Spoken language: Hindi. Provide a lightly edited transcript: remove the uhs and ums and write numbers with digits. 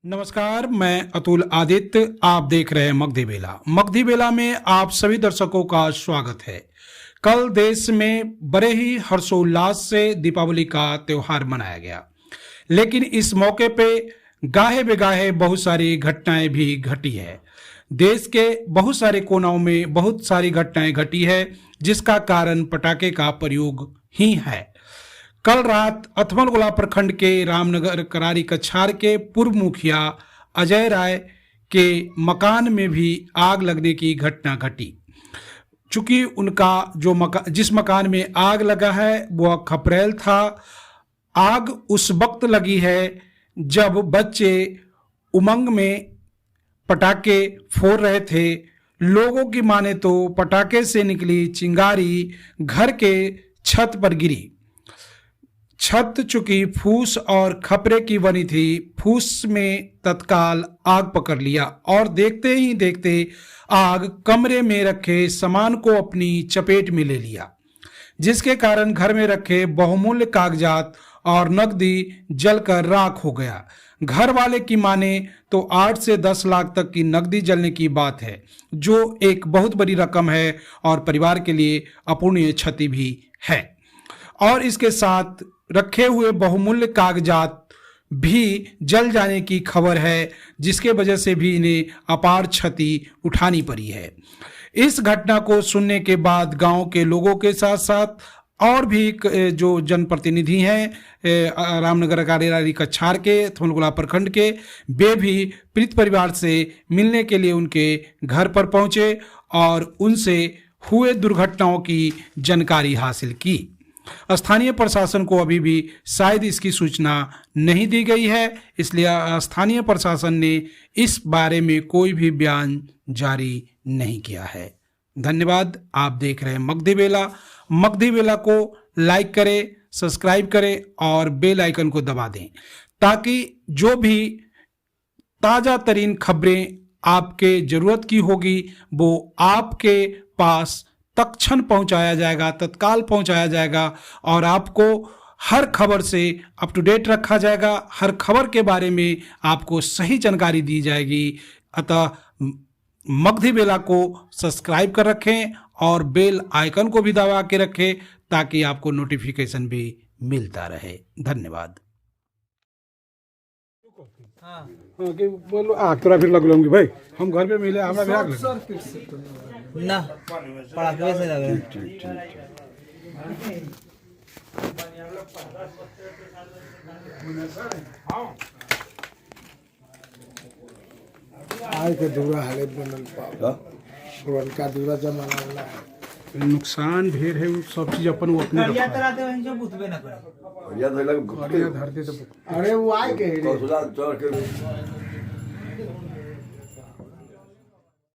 नमस्कार, मैं अतुल आदित्य। आप देख रहे हैं मगधी बेला। मगधी बेला में आप सभी दर्शकों का स्वागत है। कल देश में बड़े ही हर्षोल्लास से दीपावली का त्योहार मनाया गया, लेकिन इस मौके पे गाहे बेगाहे बहुत सारी घटनाएं भी घटी है। देश के बहुत सारे कोनों में बहुत सारी घटनाएं घटी है, जिसका कारण पटाखे का प्रयोग ही है। कल रात अथमलगोला प्रखंड के रामनगर करारी कछार के पूर्व मुखिया अजय राय के मकान में भी आग लगने की घटना घटी। चूंकि उनका जिस मकान में आग लगा है वह खपरेल था। आग उस वक्त लगी है जब बच्चे उमंग में पटाखे फोड़ रहे थे। लोगों की माने तो पटाखे से निकली चिंगारी घर के छत पर गिरी। छत चूंकि फूस और खपरे की बनी थी, फूस में तत्काल आग पकड़ लिया और देखते ही देखते आग कमरे में रखे सामान को अपनी चपेट में ले लिया, जिसके कारण घर में रखे बहुमूल्य कागजात और नकदी जलकर राख हो गया। घर वाले की माने तो 8 से 10 लाख तक की नकदी जलने की बात है, जो एक बहुत बड़ी रकम है और परिवार के लिए अपूर्णीय क्षति भी है। और इसके साथ रखे हुए बहुमूल्य कागजात भी जल जाने की खबर है, जिसके वजह से भी इन्हें अपार क्षति उठानी पड़ी है। इस घटना को सुनने के बाद गांव के लोगों के साथ साथ और भी जो जनप्रतिनिधि हैं रामनगर करारी कछार के अथमलगोला प्रखंड के, वे भी पीड़ित परिवार से मिलने के लिए उनके घर पर पहुंचे और उनसे हुए दुर्घटनाओं की जानकारी हासिल की। स्थानीय प्रशासन को अभी भी शायद इसकी सूचना नहीं दी गई है, इसलिए स्थानीय प्रशासन ने इस बारे में कोई भी बयान जारी नहीं किया है। धन्यवाद। आप देख रहे हैं मगधी बेला। मगधी बेला को लाइक करें, सब्सक्राइब करें और बेल आइकन को दबा दें, ताकि जो भी ताज़ा तरीन खबरें आपके ज़रूरत की होगी वो आपके पास तत्क्षण पहुंचाया जाएगा, तत्काल पहुंचाया जाएगा और आपको हर खबर से अप टू डेट रखा जाएगा। हर खबर के बारे में आपको सही जानकारी दी जाएगी। अतः मगधी बेला को सब्सक्राइब कर रखें और बेल आइकन को भी दबा के रखें, ताकि आपको नोटिफिकेशन भी मिलता रहे। धन्यवाद। हाँ कि बोलो तोरा फिर लग लूंगी भाई, हम घर पे मिले हमें भी आग लगे ना पटाखे से लग रहे आज के दूरा हालत बनल पाओ पुरनका दूरा जमाना वाला है। नुकसान ढेर है, सब चीज अपन वो अपने करिया तराते वहीं जो बुतबे ना करे धरती तो अरे वो आए के